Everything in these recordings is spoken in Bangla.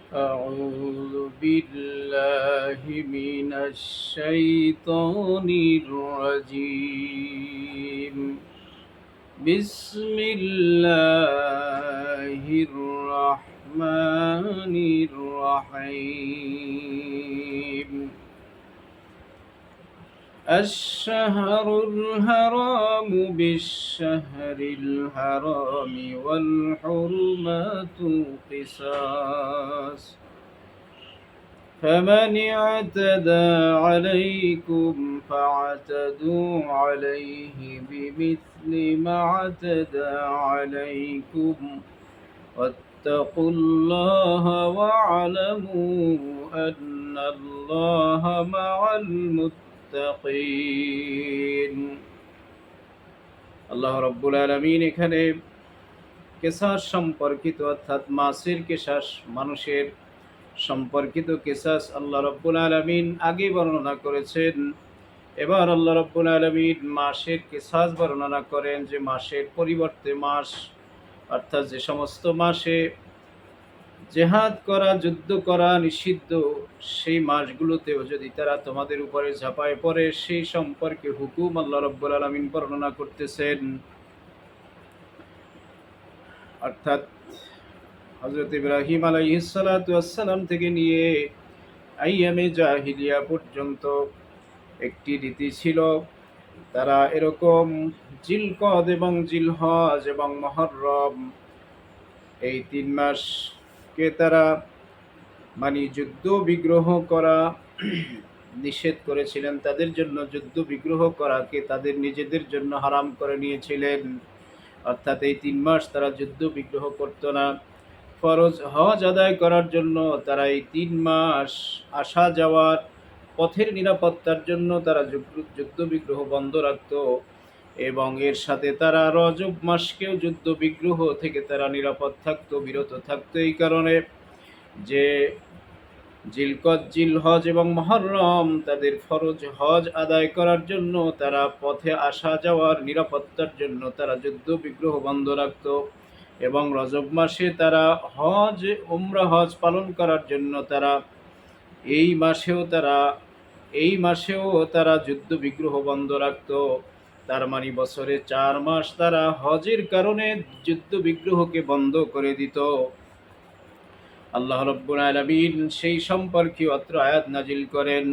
أعوذ بالله من الشيطان الرجيم. بسم الله الرحمن الرحيم. الشهر الحرام بالشهر الحرام والحرمات قصاص، فمن اعتدى عليكم فاعتدوا عليه بمثل ما اعتدى عليكم واتقوا الله واعلموا أن الله مع المتقين. আল্লাহ রাব্বুল আলামিন এখানে কেসাস সম্পর্কিত অর্থাৎ মাসের কেসাস, মানুষের সম্পর্কিত কেসাস আল্লাহ রাব্বুল আলামিন আগে বর্ণনা করেছেন। এবার আল্লাহ রাব্বুল আলামিন মাসের কেসাস বর্ণনা করেন যে মাসের পরিবর্তে মাস, অর্থাৎ যে সমস্ত মাসে জেহাদ করা, যুদ্ধ করা নিষিদ্ধ, সেই মাসগুলোতেও যদি তারা তোমাদের উপরে ঝাঁপায় পড়ে, সেই সম্পর্কে হুকুম আল্লাহ রাব্বুল আলামিন বর্ণনা করতেছেন। অর্থাৎ হযরত ইব্রাহিম আলাইহিস সালাতু ওয়াস সালাম থেকে নিয়ে আইয়ামে জাহিলিয়া পর্যন্ত একটি রীতি ছিল। তারা এরকম জিলকদ এবং জিলহজ এবং মুহররম, এই ৩ মাসকে তারা যুদ্ধ বিগ্রহ করা নিষেধ করেছিলেন। তাদের জন্য যুদ্ধ বিগ্রহ করাকে তাদের নিজেদের জন্য হারাম করে নিয়েছিলেন। অর্থাৎ এই ৩ মাস তারা যুদ্ধ বিগ্রহ করত না। ফরজ হজ আদায় করার জন্য তারা এই ৩ মাস আসা যাওয়ার পথের নিরাপত্তার জন্য তারা যুদ্ধ বিগ্রহ বন্ধ রাখত, এবং এর সাথে তারা রজব মাসকেও যুদ্ধ বিগ্রহ থেকে তারা নিরাপদ থাকতো, বিরত থাকতো। এই কারণে যে জিলকদ, জিলহজ এবং মুহররম তাদের ফরজ হজ আদায় করার জন্য, তারা পথে আসা যাওয়ার নিরাপত্তার জন্য তারা যুদ্ধ বিগ্রহ বন্ধ রাখত, এবং রজব মাসে তারা হজ, উমরা হজ পালন করার জন্য তারা এই মাসেও তারা যুদ্ধ বিগ্রহ বন্ধ রাখত। তার মানে বছরে ৪ মাস তারা হজের কারণে যুদ্ধ বিগ্রহকে বন্ধ করে দিত। আল্লাহ রাব্বুল আলামিন সেই সম্পর্কে অত্র আয়াত নাজিল করেন,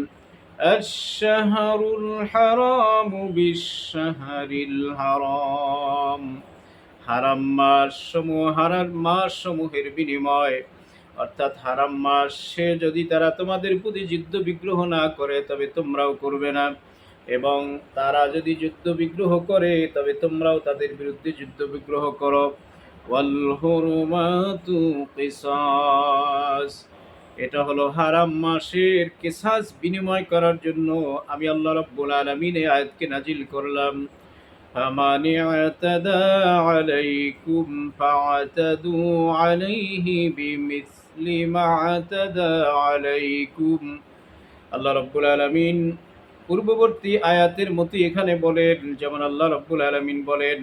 আশ-শাহরুল হারামু বিশ-শাহরিল হারাম। হারাম মাসসমূহের বিনিময়, অর্থাৎ হারাম মাসে যদি তারা তোমাদের প্রতি যুদ্ধ বিগ্রহ না করে তবে তোমরাও করবে না, এবং তারা যদি যুদ্ধ বিগ্রহ করে তবে তোমরাও তাদের বিরুদ্ধে যুদ্ধ বিগ্রহ করো। ওয়াল হুরুমাতু কিসাস, এটা হলো হারাম মাসের কিসাস বিনিময় করার জন্য আমি আল্লাহ রাব্বুল আলামিন এই আয়াতকে নাজিল করলাম। فمن اعتدى عليكم فاعتدوا عليه بمثل ما اعتدى عليكم। আল্লাহ রাব্বুল আলামিন পূর্ববর্তী আয়াতের মতো এখানে বলেন, যেমন আল্লাহ রাব্বুল আলামিন বলেন,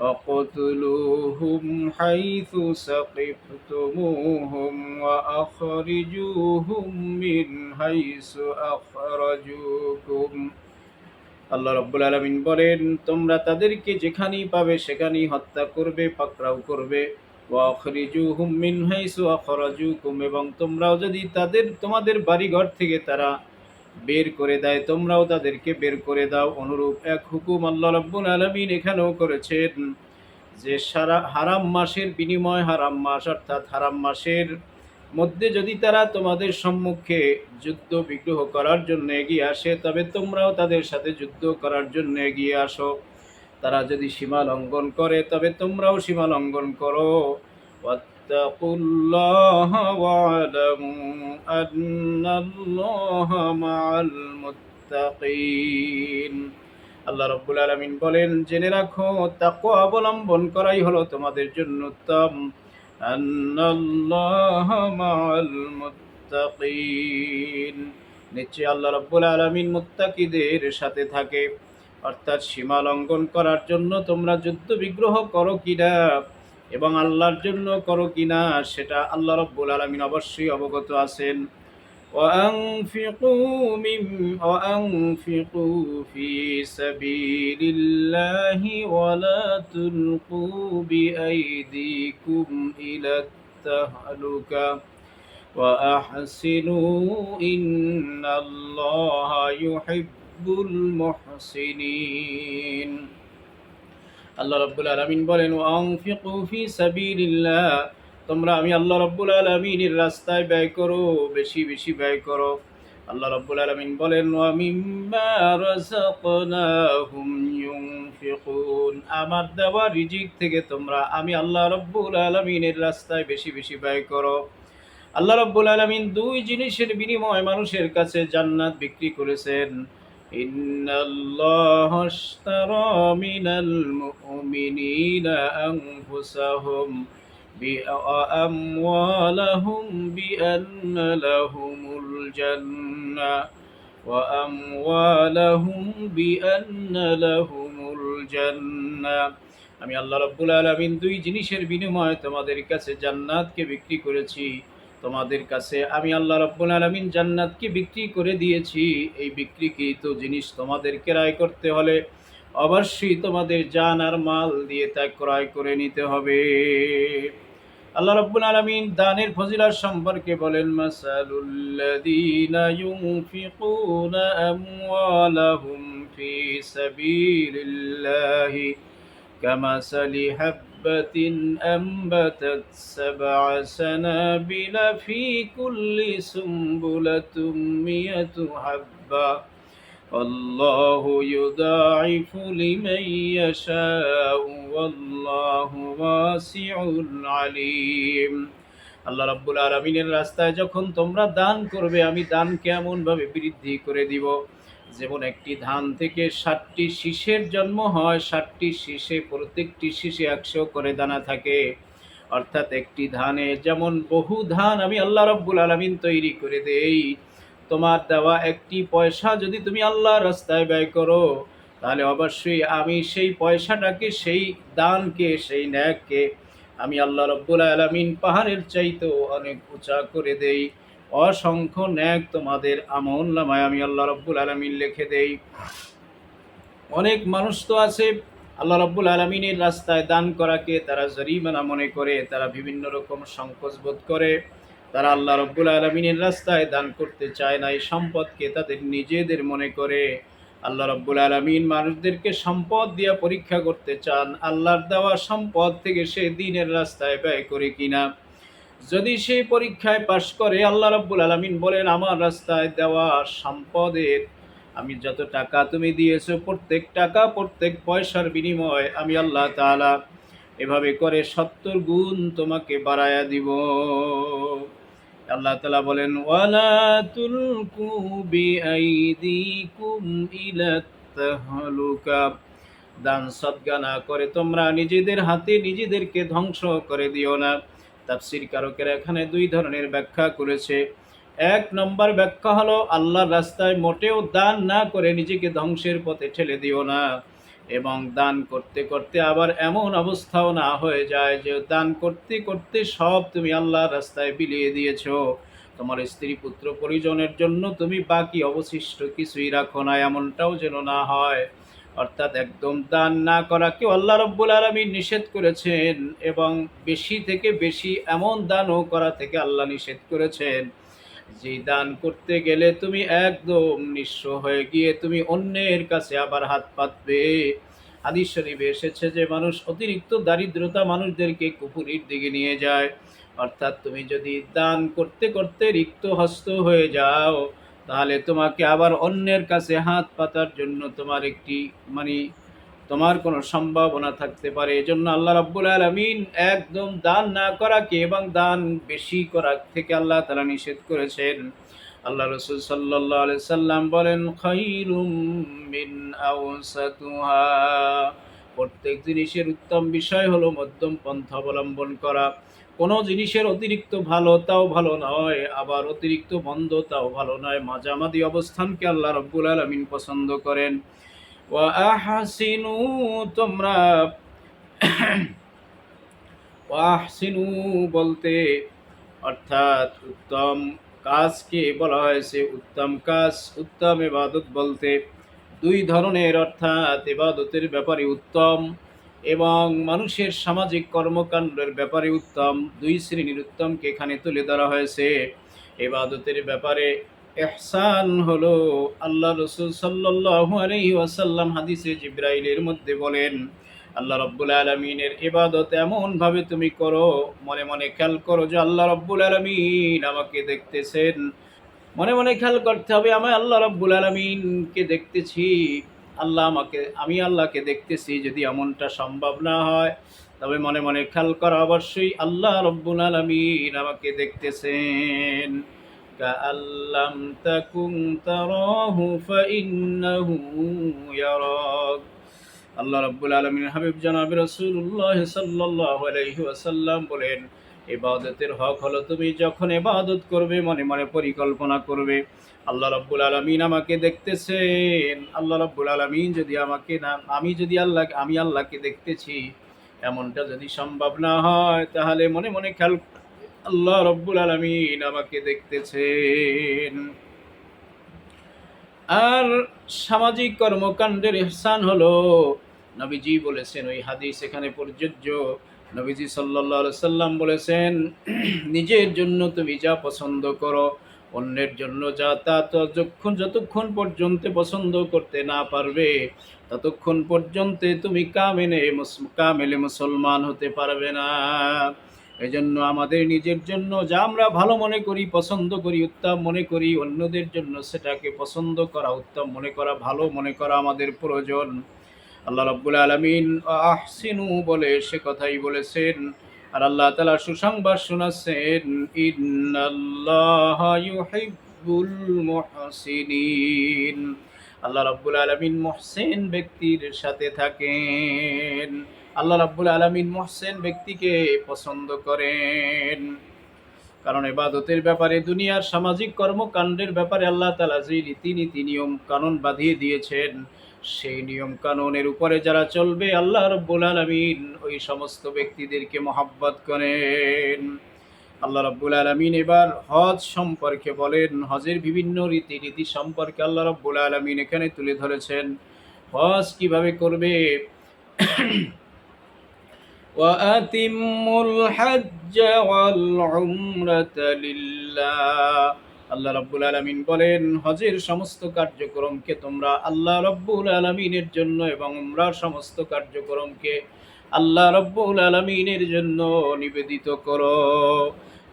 وَاقْتُلُوهُمْ حَيْثُ ثَقِفْتُمُوهُمْ وَأَخْرِجُوهُمْ مِنْ حَيْثُ أَخْرَجُوكُمْ। আল্লাহ রাব্বুল আলামিন বলেন, তোমরা তাদেরকে যেখানেই পাবে সেখানেই হত্যা করবে, পাকড়াও করবে। ওয়াখরিজুহুম মিন হাইসু আখরাজুকুম, এবং তোমরাও যদি তোমাদের বাড়িঘর থেকে তারা বের করে দেয়, তোমরাও তাদেরকে বের করে দাও। অনুরূপ এক হুকুম আল্লাহ রাব্বুল আলামিন এখানেও করেছেন যে সারা হারাম মাসের বিনিময়, হারাম মাস অর্থাৎ হারাম মাসের মধ্যে যদি তারা তোমাদের সম্মুখে যুদ্ধ বিগ্রহ করার জন্য এগিয়ে আসে তবে তোমরাও তাদের সাথে যুদ্ধ করার জন্য এগিয়ে আসো। তারা যদি সীমা লঙ্ঘন করে তবে তোমরাও সীমা লঙ্ঘন করো। ওয়াত্তাকুল্লাহা ওয়া'লামু আন্নাল্লাহা মা'আল মুত্তাকিন। আল্লাহ রাব্বুল আলামিন বলেন, জেনে রাখো তাকওয়া অবলম্বন করাই হলো তোমাদের জন্য উত্তম। আন্নাল্লাহা মা'আল মুত্তাকিন, নিশ্চয়ই আল্লাহ রাব্বুল আলামিন মুত্তাকিদের সাথে থাকে। অর্থাৎ সীমা লঙ্ঘন করার জন্য তোমরা যুদ্ধ বিগ্রহ করো কিনা এবং আল্লাহর জন্য করো কিনা সেটা আল্লাহ রাব্বুল আলামিন অবশ্যই অবগত আছেন। وأنفقوا في سبيل الله ولا تلقوا بأيديكم إلى التهلكة وأحسنوا إن الله يحب المحسنين। আল্লাহ রাব্বুল আলামিন বলেন, ওয়ানফিকু ফি সাবিলিল্লাহ, তোমরা আমি আল্লাহ রাব্বুল আলামিনের রাস্তায় ব্যয় করো, বেশি বেশি ব্যয় করো। আল্লাহ রাব্বুল আলামিন বলেন, ওয়া মিম্মা রাযাকনাহুম ইউনফিকুন, আমার দেওয়া রিজিক থেকে তোমরা আমি আল্লাহ রাব্বুল আলামিনের রাস্তায় বেশি বেশি ব্যয় করো। আল্লাহ রাব্বুল আলামিন দুই জিনিসের বিনিময়ে মানুষের কাছে জান্নাত বিক্রি করেছেন। ইন্নাল্লাহা আশতারা মিনাল মুমিনিনা আনফুসাহুম ওয়া আমওয়ালাহুম বিআন্না লাহুমুল জান্নাহ ওয়া আমওয়ালাহুম বিআন্না লাহুমুল জান্নাহ। আমি আল্লাহ রাব্বুল আলামিন দুই জিনিসের বিনিময়ে তোমাদের কাছে জান্নাতকে বিক্রি করেছি। তোমাদের কাছে আমি আল্লাহ রাব্বুল আলামিন জান্নাতকে বিক্রি করে দিয়েছি। এই বিক্রিকৃত জিনিস তোমাদের ক্রয় করতে হলে অবশ্যই তোমাদের জান আর মাল দিয়ে তা ক্রয় করে নিতে হবে। আল্লাহ রাব্বুল আলামিন দানের ফজিলত সম্পর্কে বলেন, মাসালুল্লাযীনা ইউনফিকুনা আমওয়ালাহুম ফি সাবিলিল্লাহি কামাসালি হাব্বাতিন আম্বাতাত সাবআ সানাবিলা ফি কুল্লি সুমবুলাতুম মিয়াতু হাব্বা আল্লাহু ইউদাইফু লিমান ইয়াশাউ ওয়াল্লাহু ওয়াসিউল আলিম। আল্লাহ রাব্বুল আলামিনের রাস্তায় যখন তোমরা দান করবে, আমি দানকে এমনভাবে বৃদ্ধি করে দিব, যেমন একটি ধান থেকে 60টি শীষের জন্ম হয়, 60টি শীষে প্রত্যেকটি শীষে 100 করে দানা থাকে। অর্থাৎ একটি ধানে যেমন বহু ধান আমি আল্লাহ রাব্বুল আলামিন তৈরি করে দেই। তোমার দেওয়া একটি পয়সা যদি তুমি আল্লাহর রাস্তায় ব্যয় করো, তাহলে অবশ্যই আমি সেই পয়সাটাকে, সেই দানকে, সেই ন্যাককে আমি আল্লাহ রাব্বুল আলামিন পাহাড়ের চাইতেও অনেক উঁচা করে দেই। অসংখ্য ন্যাক তোমাদের আমলনামায় আমি আল্লাহ রাব্বুল আলামিন লিখে দেই। অনেক মানুষ তো আছে আল্লাহ রাব্বুল আলামিনের রাস্তায় দান করাকে তারা জরিমানা মনে করে, তারা বিভিন্ন রকম সংকোচ বোধ করে, তারা আল্লাহ রাব্বুল আলামিনের রাস্তায় দান করতে চায় না। এই সম্পদকে তাদের নিজেদের মনে করে। আল্লাহ রাব্বুল আলামিন মানুষদেরকে সম্পদ দিয়ে পরীক্ষা করতে চান, আল্লাহর দেওয়া সম্পদ থেকে সে দ্বীনের রাস্তায় ব্যয় করে কিনা। যদি সেই পরীক্ষায় পাশ করে, আল্লাহ রাব্বুল আলামিন বলেন, আমার রাস্তায় দেওয়া সম্পদের আমি যত টাকা তুমি দিয়েছো, প্রত্যেক টাকা, প্রত্যেক পয়সার বিনিময় আমি আল্লাহ তাআলা এভাবে করে 70 গুণ তোমাকে বাড়ায়া দিব। আল্লাহ তাআলা বলেন, ওয়ালা তুলকু বিআইদিকুম ইলাত তাহলুকা, দান সদকা না করে তোমরা নিজেদের হাতে নিজেদেরকে ধ্বংস করে দিও না। তাফসীর কারকেরা এখানে দুই ধরনের ব্যাখ্যা করেছে। এক নম্বর ব্যাখ্যা হলো, আল্লাহর রাস্তায় মোটেও দান না করে নিজেকে ধ্বংসের পথে ঠেলে দিও না। এবং দান করতে করতে আবার এমন অবস্থাও না হয়ে যায় যে দান করতে করতে সব তুমি আল্লাহর রাস্তায় বিলিয়ে দিয়েছো, তোমার স্ত্রী পুত্র পরিজনের জন্য তুমি বাকি অবশিষ্ট কিছুই রাখো না, এমনটাও যেন না হয়। অর্থাৎ একদম দান না করাকেও আল্লাহ রাব্বুল আলামিন নিষেধ করেছেন, এবং বেশি থেকে বেশি এমন দানও করা থেকে আল্লাহ নিষেধ করেছেন যে দান করতে গেলে তুমি একদম নিঃস্ব হয়ে গিয়ে তুমি অন্যের কাছে আবার হাত পাতবে। হাদিস শরীফে এসেছে যে মানুষ অতিরিক্ত দারিদ্রতা মানুষদেরকে কুফুরির দিকে নিয়ে যায়। অর্থাৎ তুমি যদি দান করতে করতে রিক্ত হস্ত হয়ে যাও, তাহলে তোমাকে আবার অন্যের কাছে হাত পাতার জন্য তোমার একটি তোমার কোনো সম্ভাবনা থাকতে পারে। এজন্য আল্লাহ রাব্বুল আলামিন একদম দান না করাকে এবং দান বেশি করা থেকে আল্লাহ তাআলা নিষেধ করেছেন। আল্লাহ রাসূল সাল্লাল্লাহু আলাইহি সাল্লাম বলেন, খায়রুম মিন আওসাতুহা, প্রত্যেক জিনিসের উত্তম বিষয় হলো মধ্যম পন্থা অবলম্বন করা। কোনো জিনিসের অতিরিক্ত ভালো তাও ভালো নয়, আবার অতিরিক্ত মন্দ তাও ভালো নয়, মাঝামাঝি অবস্থানকে আল্লাহ রাব্বুল আলামিন পছন্দ করেন। ওয়া আহসিনু, তোমরা ওয়াহসিনু বলতে অর্থাৎ উত্তম কাজকে বলা হয়েছে উত্তম কাজ। উত্তম ইবাদত বলতে দুই ধরনের, অর্থাৎ ইবাদতের ব্যাপারে উত্তম এবং মানুষের সামাজিক কর্মকাণ্ডের ব্যাপারে উত্তম। দুই শ্রেণীর উত্তমকে এখানে তুলে ধরা হয়েছে। ইবাদতের ব্যাপারে ইহসান হলো, আল্লাহ রসুল সাল্লাল্লাহু আলাইহি ওয়াসাল্লাম হাদিসে জিবরাইলের মধ্যে বলেন, আল্লাহ রব্বুল আলমিনের ইবাদত এমনভাবে তুমি করো, মনে মনে খেয়াল করো যে আল্লাহ রব্বুল আলমিন আমাকে দেখতেছেন। মনে মনে খেয়াল করতে হবে আমি আল্লাহ রব্বুল আলমিনকে দেখতেছি, আমি আল্লাহকে দেখতেছি। যদি এমনটা সম্ভব না হয় তবে মনে মনে খেয়াল করা অবশ্যই আল্লাহ রব্বুল আলমিন আমাকে দেখতেছেন। কাআল্লাম তাকুন তারাহু ফাইন্নাহু ইয়ারাক। আল্লাহ রাব্বুল আলামিনের হাবিব জনাব রাসূলুল্লাহ সাল্লাল্লাহু আলাইহি ওয়াসাল্লাম বলেন, ইবাদতের হক হলো তুমি যখন ইবাদত করবে মনে মনে পরিকল্পনা করবে আল্লাহ রাব্বুল আলামিন আমাকে দেখতেছেন। আল্লাহ রাব্বুল আলামিন যদি আমাকে না, আমি আল্লাহকে দেখতেছি, এমনটা যদি সম্ভব না হয় তাহলে মনে মনে খেয়াল আল্লাহ রাব্বুল আলামিন আমাকে দেখতেছেন। আর সামাজিক কর্মকাণ্ডের ইহসান হলো, নবীজি বলেছেন, ওই হাদিস এখানে প্রযোজ্য। নবীজি সাল্লাল্লাহু আলাইহি সাল্লাম বলেছেন, নিজের জন্য তুমি যা পছন্দ করো, অন্যের জন্য তা যতক্ষণ পর্যন্ত পছন্দ করতে না পারবে ততক্ষণ পর্যন্ত তুমি কামেলে মুসলমান হতে পারবে না। এজন্য আমাদের নিজের জন্য যা আমরা ভালো মনে করি, পছন্দ করি, উত্তম মনে করি, অন্যদের জন্য সেটাকে পছন্দ করা, উত্তম মনে করা, ভালো মনে করা আমাদের প্রয়োজন। আল্লাহ রাব্বুল আলামিন আহসিনু বলে সে কথাই বলেছেন। আর আল্লাহ তাআলা সুসংবাদ শোনাচ্ছেন, ইন্নাল্লাহা ইউহিব্বুল মুহসিনিন। আল্লাহ রাব্বুল আলামিন মুহসিন ব্যক্তির সাথে থাকেন। আল্লাহ রাব্বুল আলামিন মুহসিন ব্যক্তিকে পছন্দ করেন। কারণ ইবাদতের ব্যাপারে, দুনিয়ার সামাজিক কর্মকাণ্ডের ব্যাপারে আল্লাহ তাআলা যে রীতিনীতি নিয়ম কানুন বাঁধিয়ে দিয়েছেন, সেই নিয়ম কানুনের উপরে যারা চলবে আল্লাহ রাব্বুল আলামিন ওই সমস্ত ব্যক্তিদেরকে মহব্বত করেন। আল্লাহ রাব্বুল আলামিন এবার হজ সম্পর্কে বলেন, হজের বিভিন্ন রীতিনীতি সম্পর্কে আল্লাহ রাব্বুল আলামিন এখানে তুলে ধরেছেন। হজ কিভাবে করবে, وَأَتِمُّوا الْحَجَّ وَالْعُمْرَةَ لِلَّهِ। আল্লাহ রাব্বুল আলামিন বলেন, হজের সমস্ত কার্যক্রমকে তোমরা আল্লাহ রাব্বুল আলামিনের জন্য এবং উমরার সমস্ত কার্যক্রমকে আল্লাহ রাব্বুল আলামিনের জন্য নিবেদিত করো।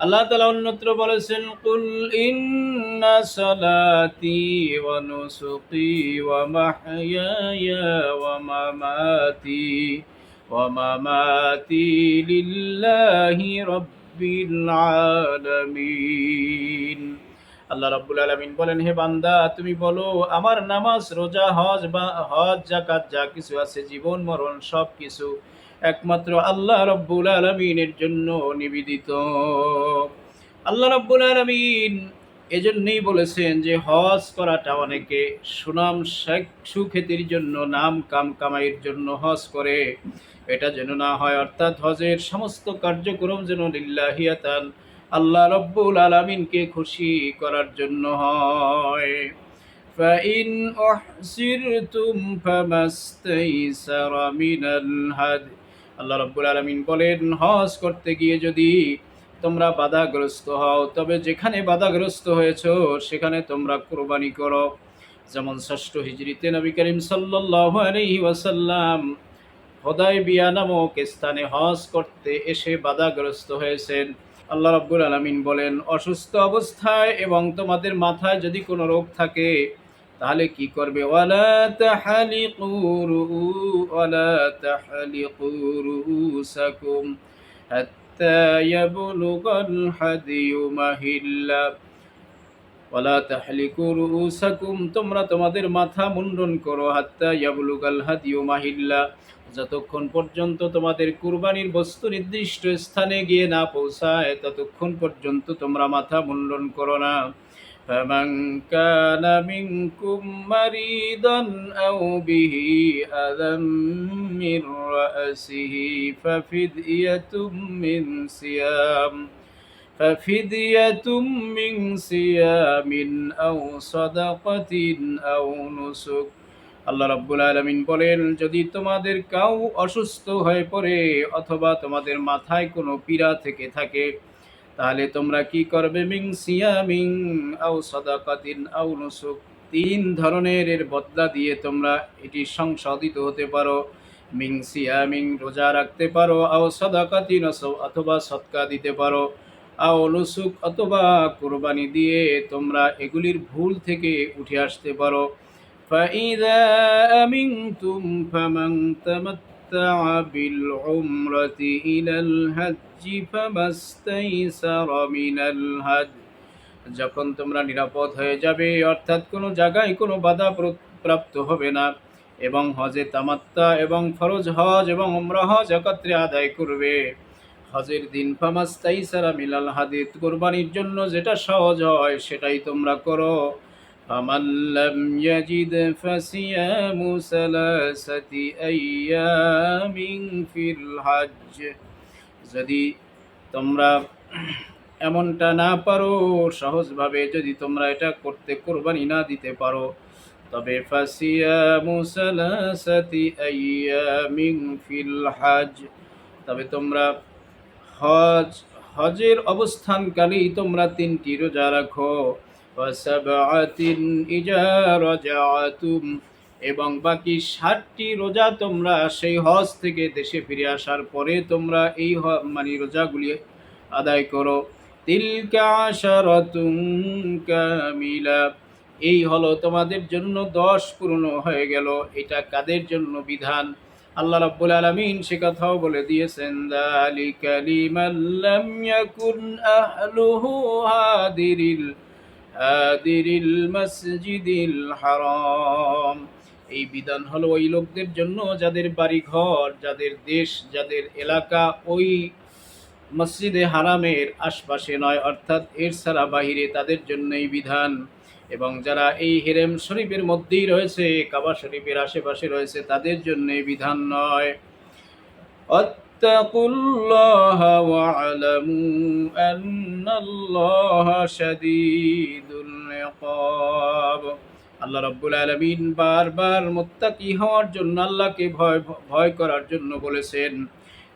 আল্লাহ তাআলা অন্যত্র বলেছেন, কুল ইন্না সালাতি ওয়া নুসুকি ওয়া মাহইয়ায়া ওয়া মামাতি ومماتي لله رب العالمين। আল্লাহ রাব্বুল আলামিন বলেন, হে বান্দা তুমি বলো আমার নামাজ, রোজা, হজ যাকাত যা কিছু আছে, জীবন মরণ সব কিছু একমাত্র আল্লাহ রাব্বুল আলামিনের জন্য নিবেদিত। আল্লাহ রাব্বুল আলামিন এজন্যই বলেছেন যে হজ করাটা অনেকে সুনাম সুখ্যাতির জন্য, নাম কামাইয়ের জন্য হজ করে, এটা যেন না হয়। অর্থাৎ হজের সমস্ত কার্যক্রম যেন লিল্লাহিয়াতান, আল্লাহ রাব্বুল আলামিনকে খুশি করার জন্য হয়। ফাইন উহসিরতুম ফামাস্তাইসারা মিনাল হাদ। আল্লাহ রাব্বুল আলামিন বলেন, হজ করতে গিয়ে যদি তোমরা বাধাগ্রস্ত হও তবে যেখানে বাধাগ্রস্ত হয়েছো সেখানে তোমরা কুরবানি করো। যেমন ষষ্ঠ হিজরিতে নবী করিম সাল্লাল্লাহু আলাইহি ওয়াসাল্লাম হুদায়বিয়া নামক স্থানে হজ করতে এসে বাধাগ্রস্ত হয়েছেন। আল্লাহ রাব্বুল আলামিন বলেন, অসুস্থ অবস্থায় এবং তোমাদের মাথায় যদি কোনো রোগ থাকে তাহলে কি করবে, ওয়ালা তাহলিকু রুউসাকুম হাত্তা ইয়াবলুগাল হাদিয়ু মাহিল্লা। ওয়ালা তাহলিকু রুউসাকুম, তোমরা তোমাদের মাথা মুন্ডন করো, হাত্তা ইয়াবলুগাল হাদিয়ু মাহিল্লা, যতক্ষণ পর্যন্ত তোমাদের কুরবানির বস্তু নির্দিষ্ট স্থানে গিয়ে না পৌঁছায় ততক্ষণ পর্যন্ত তোমরা মাথা মুন্ডন করো না। فمن كان منكم مريضا أو به أذى من رأسه ففدية من صيام أو صدقة أو نسك। আল্লাহ রাব্বুল আলামিন বলেন, যদি তোমাদের কাউ অসুস্থ হয়ে পড়ে অথবা তোমাদের মাথায় কোনো পীড়া থেকে থাকে, তাহলে তোমরা কি করবে? মিং সিয়ামিং আও সাদাকাতিন আও নুসুক, তিন ধরনের এর বদলা দিয়ে তোমরা এটি সংশোধিত হতে পারো। মিং সিয়ামিং, রোজা রাখতে পারো, আও সাদাকাতিন, অথবা সদকা দিতে পারো, আও নুসুক, অথবা কুরবানি দিয়ে তোমরা এগুলির ভুল থেকে উঠে আসতে পারো। ফাইদা আমিনতুম ফামান তামাত্তাআ বিল উমরাতি ইলাল হাজ্জি ফামাস্তাইসারা মিনাল হাজ। যখন তোমরা নিরাপদ হয়ে যাবে, অর্থাৎ কোনো জায়গায় কোনো বাধা প্রাপ্ত হবে না, এবং হজে তামাত্তা এবং ফরজ হজ এবং উমরা হজ একত্রে আদায় করবে, হজের দিন ফামাস্তাইসারা মিনাল হাদি, কুরবানির জন্য যেটা সহজ হয় সেটাই তোমরা করো। ফামান লাম ইয়াজিদ ফাসিয়ামু সালাসাতি আইয়ামিন ফিল হজ। যদি তোমরা এমনটা না পারো, সহজভাবে যদি তোমরা এটা করতে, কুরবানি না দিতে পারো, তবে ফাসিয়ামু সালাসাতি আইয়ামিন ফিল হজ, তবে তোমরা হজের অবস্থানকালেই তোমরা 3টি রোজা রাখো। ওয়াসাবআতিন ইজা রাজাতুম, এবং বাকি 60টি রোজা তোমরা সেই হজ থেকে দেশে ফিরে আসার পরে তোমরা এই রোজাগুলি আদায় করো। তিলকা আশারাতুন কামিলা, এই হলো তোমাদের জন্য 10 পূর্ণ হয়ে গেল। এটা কাদের জন্য বিধান? আল্লাহ রাব্বুল আলামিন সে কথাও বলে দিয়েছেন, যালিকা লিমান লাম ইয়াকুন আহলুহু হাদিরিল মসজিদিল হারাম। এই বিধান হলো ওই লোকদের জন্য যাদের বাড়ি ঘর, যাদের দেশ, যাদের এলাকা ওই মসজিদে হারামের আশপাশে নয়, অর্থাৎ এর ছাড়া বাহিরে, তাদের জন্য এই বিধান। এবং যারা এই হেরেম শরীফের মধ্যেই রয়েছে, কাবা শরীফের আশেপাশে রয়েছে, তাদের জন্য এই বিধান নয়। আত্তাকুল্লাহা ওয়া'লামু আন্নাল্লাহা শাদীদুল ইকাব। আল্লাহ রাব্বুল আলামিন বারবার মুত্তাকি হওয়ার জন্য, আল্লাহকে ভয় করার জন্য বলেছেন,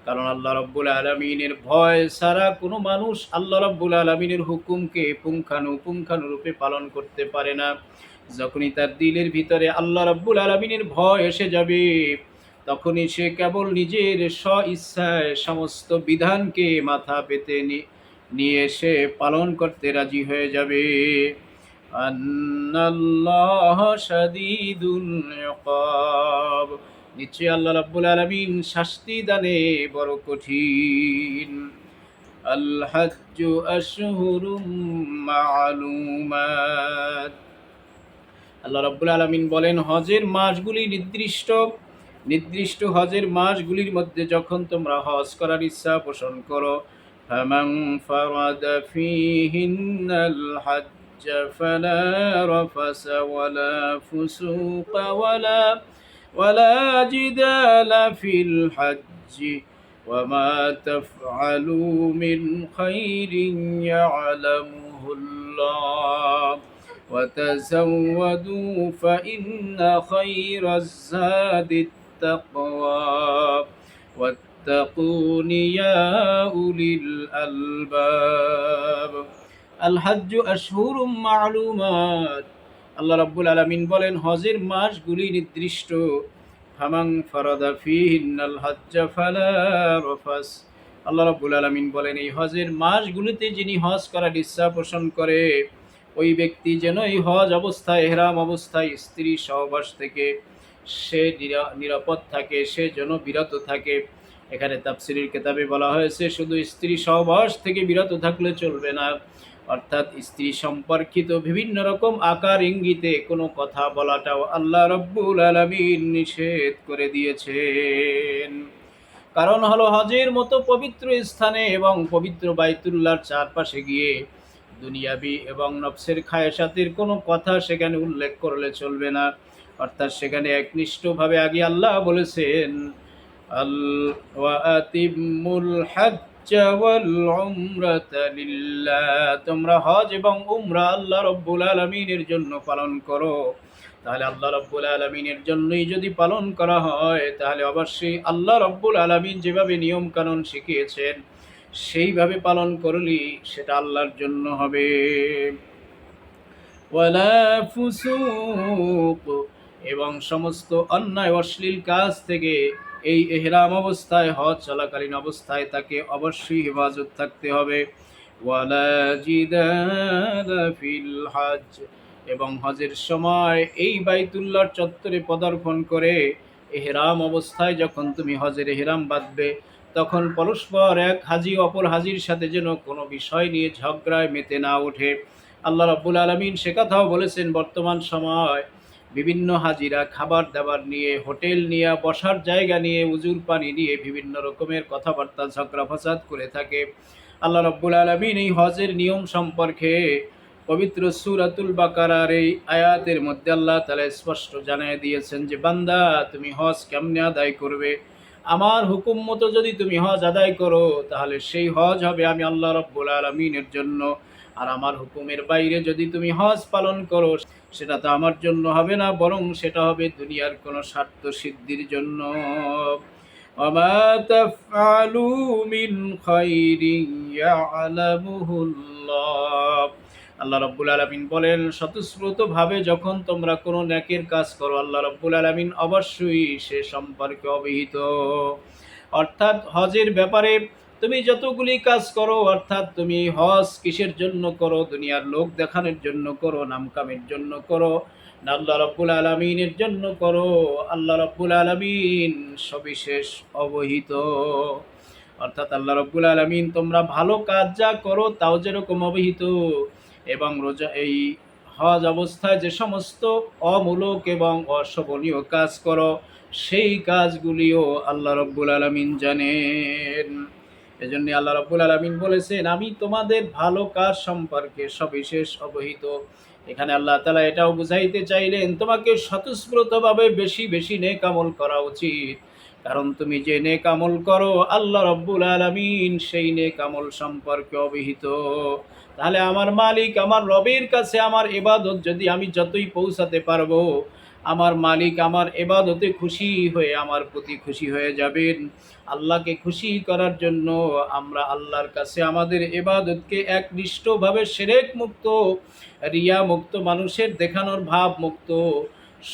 কারণ আল্লাহ রাব্বুল আলামিনের ভয় ছাড়া কোনো মানুষ আল্লাহ রাব্বুল আলামিনের হুকুমকে পুঙ্খানুপুঙ্খানুরূপে পালন করতে পারে না। যখনই তার দিলের ভিতরে আল্লাহ রাব্বুল আলামিনের ভয় এসে যাবে, তখনই সে কেবল নিজের স্ব-ইচ্ছায় সমস্ত বিধানকে মাথা পেতে নিয়ে সে পালন করতে রাজি হয়ে যাবে। আন্নাল্লাহা শাদীদুল ইকাব, নিশ্চয়ই আল্লাহ রাব্বুল আলামিন শাস্তি দানে বড় কঠিন। আল হাজ্জু আশহুরুম মা'লুমাত। আল্লাহ রাব্বুল আলামিন বলেন, হজের মাসগুলি নির্দিষ্ট হজের মাসগুলির মধ্যে যখন তোমরা হজ করার ইচ্ছা পোষণ করো, ফামান ফারাদা ফীহিন্নাল হাজ্জ ফালা রাফাসা ওয়ালা ফুসুকা ওয়ালা জিদালা ফিল হাজ্জি ওয়ামা তাফআলু মিন খাইরিন ইয়া'লামুহুল্লাহ وتزودوا فإن خير الزاد التقوى واتقون يا أولي الألباب। الحج أشهر معلومات। আল্লাহ রাব্বুল আলামিন বলেন, হজের মাসগুলি নির্দিষ্ট। ফামান ফারাদা ফীহিন্নাল হাজ্জ ফালা রাফাস। আল্লাহ রাব্বুল আলামিন বলেন, এই হজের মাসগুলিতে যিনি হজ করার ইচ্ছা পোষণ করে, ওই ব্যক্তি যেন এই হজ অবস্থায়, ইহরাম অবস্থায় স্ত্রী সহবাস থেকে সে নিরাপদ থাকে, সে যেন বিরত থাকে। এখানে তাফসীরের কিতাবে বলা হয়েছে, শুধু স্ত্রী সহবাস থেকে বিরত থাকলে চলবে না, অর্থাৎ স্ত্রী সম্পর্কিত বিভিন্ন রকম আকার ইঙ্গিতে কোনো কথা বলাটাও আল্লাহ রাব্বুল আলামিন নিষেধ করে দিয়েছেন। কারণ হলো, হজের মতো পবিত্র স্থানে এবং পবিত্র বাইতুল্লাহর চারপাশে গিয়ে দুনিয়াবি এবং নফসের খায়সাতির কোনো কথা সেখানে উল্লেখ করলে চলবে না। অর্থাৎ সেখানে একনিষ্ঠভাবে আগে আল্লাহ বলেছেন, আল ওয়া আতিমুল হাজ্জ ওয়াল উমরাতা লিল্লাহ, তোমরা হজ এবং উমরা আল্লাহ রাব্বুল আলামিনের জন্য পালন করো। তাহলে আল্লাহ রাব্বুল আলামিনের জন্যই যদি পালন করা হয়, তাহলে অবশ্যই আল্লাহ রাব্বুল আলামিন যেভাবে নিয়ম কানুন শিখিয়েছেন সেইভাবে পালন করলেই সেটা আল্লাহর জন্য হবে। ওয়ালা ফুসুক, এবং সমস্ত অন্যায় অশ্লীল কাজ থেকে এই ইহরাম অবস্থায়, হজ চলাকালীন অবস্থায় তাকে অবশ্যই হেফাজত থাকতে হবে। ওয়ালা জিদালা ফিল হজ, এবং হজের সময় এই বাইতুল্লাহর চত্বরে পদার্পণ করে ইহরাম অবস্থায় যখন তুমি হজের ইহরাম বাঁধবে, তখন পরস্পর এক হাজি অপর হাজির সাথে যেন কোনো বিষয় নিয়ে ঝগড়ায় মেতে না ওঠে। আল্লাহ রাব্বুল আলামিন সে কথাও বলেছেন, বর্তমান সময় বিভিন্ন হাজিরা খাবার দাবার নিয়ে, হোটেল নিয়ে, বসার জায়গা নিয়ে, উজুর পানি নিয়ে বিভিন্ন রকমের কথাবার্তা ঝগড়া ফাসাদ করে থাকে। আল্লাহ রাব্বুল আলামিন এই হজের নিয়ম সম্পর্কে পবিত্র সূরাতুল বাকারার এই আয়াতের মধ্যে আল্লাহ তাআলা স্পষ্ট জানিয়ে দিয়েছেন যে, বান্দা তুমি হজ কেমনে আদায় করবে? আমার হুকুম মতো যদি তুমি হজ আদায় করো, তাহলে সেই হজ হবে আমি আল্লাহ রাব্বুল আলামিনের জন্য। আর আমার হুকুমের বাইরে যদি তুমি হজ পালন করো, সেটা তো আমার জন্য হবে না, বরং সেটা হবে দুনিয়ার কোনো স্বার্থ সিদ্ধির জন্য। ওয়ামা তাফআলু মিন খাইরিন ইয়ালামুহুল্লাহ, আল্লাহ রাব্বুল আলামিন বলেন, স্বতঃস্ফূর্তভাবে যখন তোমরা কোনো নেকের কাজ করো, আল্লাহ রাব্বুল আলামিন অবশ্যই সে সম্পর্কে অবহিত। অর্থাৎ হজের ব্যাপারে তুমি যতগুলি কাজ করো, অর্থাৎ তুমি হজ কিসের জন্য করো? দুনিয়ার লোক দেখানোর জন্য করো, নামকামের জন্য করো, না আল্লাহ রাব্বুল আলামিনের জন্য করো? আল্লাহ রাব্বুল আলামিন সবিশেষ অবহিত। অর্থাৎ আল্লাহ রাব্বুল আলামিন তোমরা ভালো কাজ যা করো তাও যেরকম অবহিত, এবং রোজা এই হজ অবস্থায় যে সমস্ত অমূলক এবং অশোভনীয় কাজ করো, সেই কাজগুলিও আল্লাহ রাব্বুল আলামিন জানেন। এজন্য আল্লাহ রাব্বুল আলামিন বলেছেন, আমি তোমাদের ভালো কাজ সম্পর্কে সবিশেষ অবহিত। এখানে আল্লাহ তাআলা এটাও বুঝাইতে চাইলেন, তোমাকে স্বতঃস্ফূর্তভাবে বেশি বেশি নেক আমল করা উচিত। কারণ তুমি যে নেক আমল করো, আল্লাহ রাব্বুল আলামিন সেই নেক আমল সম্পর্কে অবহিত। তাহলে আমার মালিক, আমার রবের কাছে আমার ইবাদত যদি আমি যতই পৌঁছাতে পারবো, আমার মালিক আমার ইবাদতে খুশি হয়ে আমার প্রতি খুশি হয়ে যাবেন। আল্লাহকে খুশি করার জন্য আমরা আল্লাহর কাছে আমাদের ইবাদতকে একনিষ্ঠভাবে শিরক মুক্ত, রিয়া মুক্ত, মানুষের দেখানোর ভাব মুক্ত,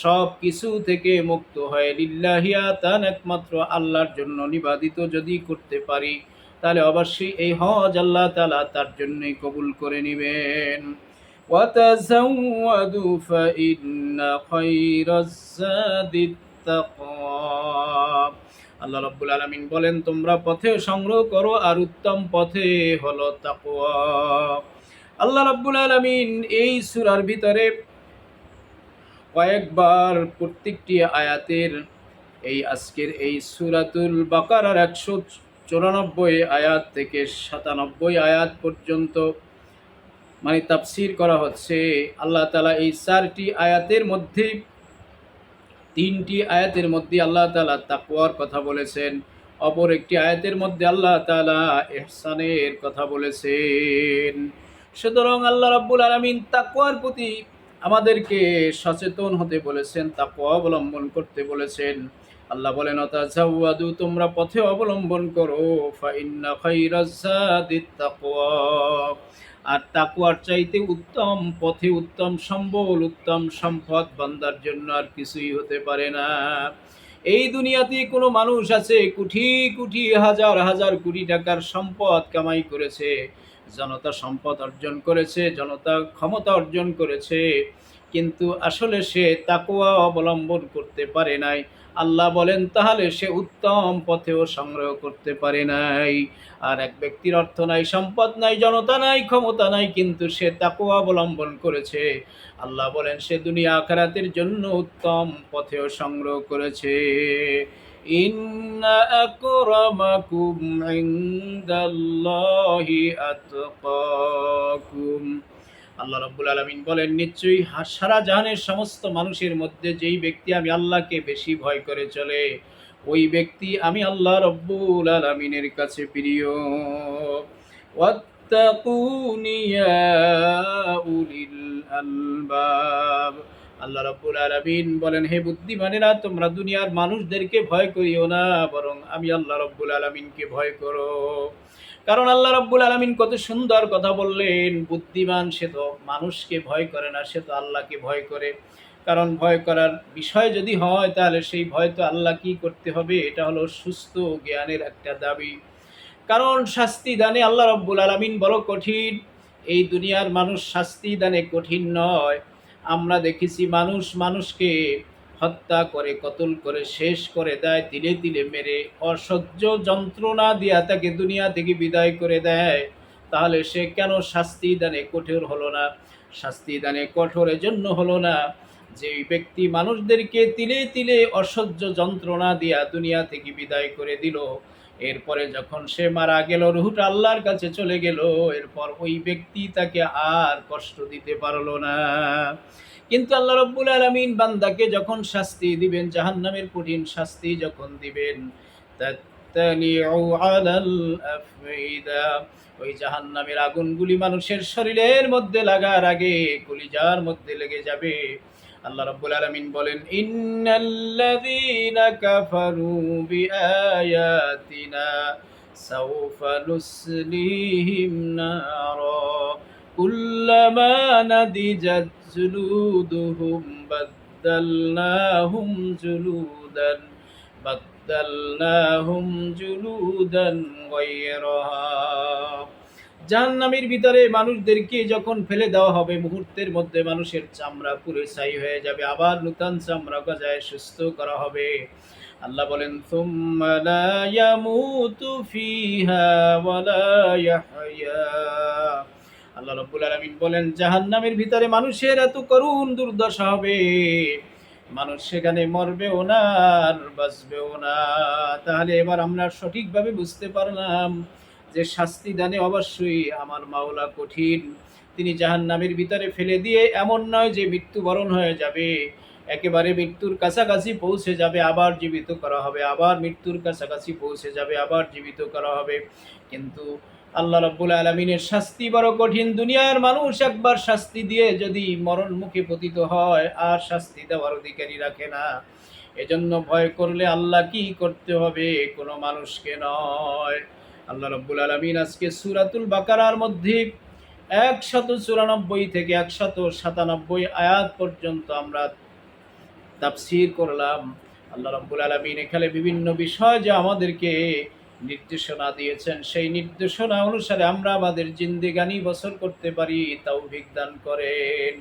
সব কিছু থেকে মুক্ত হয়ে লিল্লাহিয়া তান একমাত্র আল্লাহর জন্য নিবেদিত যদি করতে পারি, তাহলে অবশ্যই এই হজ আল্লাহ তাআলা তার জন্যই কবুল করে নেবেন। وتزودوا فإن خير الزاد التقوى, আল্লাহ রাব্বুল আলামিন বলেন, তোমরা পথে সংগ্রহ করো আর উত্তম পথে হলো তাকওয়া। আল্লাহ রাব্বুল আলামিন এই সূরার ভিতরে কয়েকবার প্রত্যেকটি আয়াতের, এই আজকের এই সূরাতুল বাকারার 194 আয়াত থেকে 97 আয়াত পর্যন্ত মানে তাফসীর করা হচ্ছে। আল্লাহ তাআলা এই 4টি আয়াতের মধ্যে, 3টি আয়াতের মধ্যে আল্লাহ তাআলা তাকওয়ার কথা বলেছেন, অপর একটি আয়াতের মধ্যে আল্লাহ তাআলা ইহসানের কথা বলেছেন। সুতরাং আল্লাহ রাব্বুল আলামিন তাকওয়ার প্রতি আমাদেরকে সচেতন হতে বলেছেন, তাকওয়া অবলম্বন করতে বলেছেন। আল্লাহ বলেন, তাজাওয়াদু, তোমরা পথে অবলম্বন করো, ফা ইন্না খায়রাজ যাদিত তাকওয়া, আর তাকওয়ার চাইতে উত্তম পথে, উত্তম সম্বল, উত্তম সম্পদ বান্দার জন্য আর কিছুই হতে পারে না। এই দুনিয়াতে কোনো মানুষ আছে কোটি কোটি হাজার হাজার কোটি টাকার সম্পদ কামাই করেছে, জনতা সম্পদ অর্জন করেছে, জনতা ক্ষমতা অর্জন করেছে, কিন্তু আসলে সে তাকওয়া অবলম্বন করতে পারে নাই। আল্লাহ বলেন, তাহলে সে উত্তম পথেও সংগ্রহ করতে পারে নাই। আর এক ব্যক্তির অর্থ নাই, সম্পদ নাই, জনতা নাই, ক্ষমতা নাই, কিন্তু সে তাকওয়া অবলম্বন করেছে, আল্লাহ বলেন সে দুনিয়া আখিরাতের জন্য উত্তম পথেও সংগ্রহ করেছে। ইন্না আকরামাকুম ইনদাল্লাহি আতকাকুম। আল্লাহ রাব্বুল আলামিন বলেন, নিশ্চয়ই সারা জাহানের সমস্ত মানুষের মধ্যে যেই ব্যক্তি আমি আল্লাহকে বেশি ভয় করে চলে, ওই ব্যক্তি আমি আল্লাহ রাব্বুল আলামিনের কাছে প্রিয়। ওয়াত্তাকুনি ইয়া উলিল আলবাব। আল্লাহ রাব্বুল আলামিন বলেন, হে বুদ্ধিমানেরা, তোমরা দুনিয়ার মানুষদেরকে ভয় করিও না, বরং আমি আল্লাহ রাব্বুল আলামিনকে ভয় করো। কারণ আল্লাহ রাব্বুল আলামিন কত সুন্দর কথা বললেন, বুদ্ধিমান সে তো মানুষকে ভয় করে না, সে তো আল্লাহকে ভয় করে। কারণ ভয় করার বিষয় যদি হয়, তাহলে সেই ভয় তো আল্লাহ কি করতে হবে, এটা হলো সুস্থ জ্ঞানের একটা দাবি। কারণ শাস্তি দানে আল্লাহ রাব্বুল আলামিন বড় কঠিন। এই দুনিয়ার মানুষ শাস্তি দানে কঠিন নয়। আমরা দেখেছি মানুষ মানুষকে হত্যা করে, কতল করে, শেষ করে দেয়, তিলে তিলে মেরে অসহ্য যন্ত্রণা দিয়া তাকে দুনিয়া থেকে বিদায় করে দেয়। তাহলে সে কেন শাস্তি দানে কঠোর হলো না? শাস্তি দানে কঠোর এজন্য হলো না যে ব্যক্তি মানুষদেরকে তিলে তিলে অসহ্য যন্ত্রণা দিয়া দুনিয়া থেকে বিদায় করে দিল, এরপরে যখন সে মারা গেল, রুহটা আল্লাহর কাছে চলে গেল, এরপর ওই ব্যক্তি তাকে আর কষ্ট দিতে পারলো না। কিন্তু আল্লাহ রাব্বুল আলামিন বান্দাকে যখন শাস্তি দিবেন, জাহান্নামের কঠিন শাস্তি যখন দিবেন, তাত্তালিউ আলাল আফইদা, ওই জাহান্নামের আগুনগুলি মানুষের শরীরের মধ্যে লাগার আগে কলিজার মধ্যে লেগে যাবে। আল্লাহ রাব্বুল আলামিন বলেন, ইন্নাল্লাযীনা কাফারু বিআয়াতিনা সাউফা নুসলিহিম নারা কুল্লামা নাদিজাত জুলুদুহুম বাদ্দালনাহুম জুলুদান গায়রাহা। জাহান্নামের ভিতরে মানুষদেরকে যখন ফেলে দেওয়া হবে, মুহূর্তের মধ্যে মানুষের চামড়া পুরো ছাই হয়ে যাবে, আবার নূতন চামড়া গজায় সুস্থ করা হবে। আল্লাহ বলেন, সুম্মা লা ইয়ামুতু ফিহা ওয়া লা ইয়াহইয়া। আল্লাহ রাব্বুল আলামিন বলেন, জাহান্নামের ভিতরে মানুষের এত করুণ দুর্দশা হবে, মানুষ সেখানে মরবেও না আর বাঁচবেও না। তাহলে এবার আমরা সঠিকভাবে বুঝতে পারলাম যে শাস্তি দানে অবশ্যই আমার মাওলা কঠিন। তিনি জাহান্নামের ভিতরে ফেলে দিয়ে এমন নয় যে মৃত্যুবরণ হয়ে যাবে, একেবারে মৃত্যুর কাছাকাছি পৌঁছে যাবে, আবার জীবিত করা হবে, আবার মৃত্যুর কাছাকাছি পৌঁছে যাবে, আবার জীবিত করা হবে। কিন্তু আল্লাহ রাব্বুল আলামিনের শাস্তি বড় কঠিন। দুনিয়ার মানুষ একবার শাস্তি দিয়ে যদি মরণ মুখে পতিত হয়, আর শাস্তি দেওয়ার অধিকারী রাখে না। এজন্য ভয় করলে আল্লাহ কি করতে হবে, কোনো মানুষকে নয়। আল্লাহ রাব্বুল আলামিন আজকে সূরাতুল বাকারার মধ্যে 194 থেকে 197 আয়াত পর্যন্ত আমরা তাফসীর করলাম। আল্লাহ রাব্বুল আলামিন এখানে বিভিন্ন বিষয় যে আমাদেরকে নির্দেশনা দিয়েছেন, সেই নির্দেশনা অনুসারে আমরা আমাদের জিন্দেগানি বসর করতে পারি, তৌফিক দান করেন।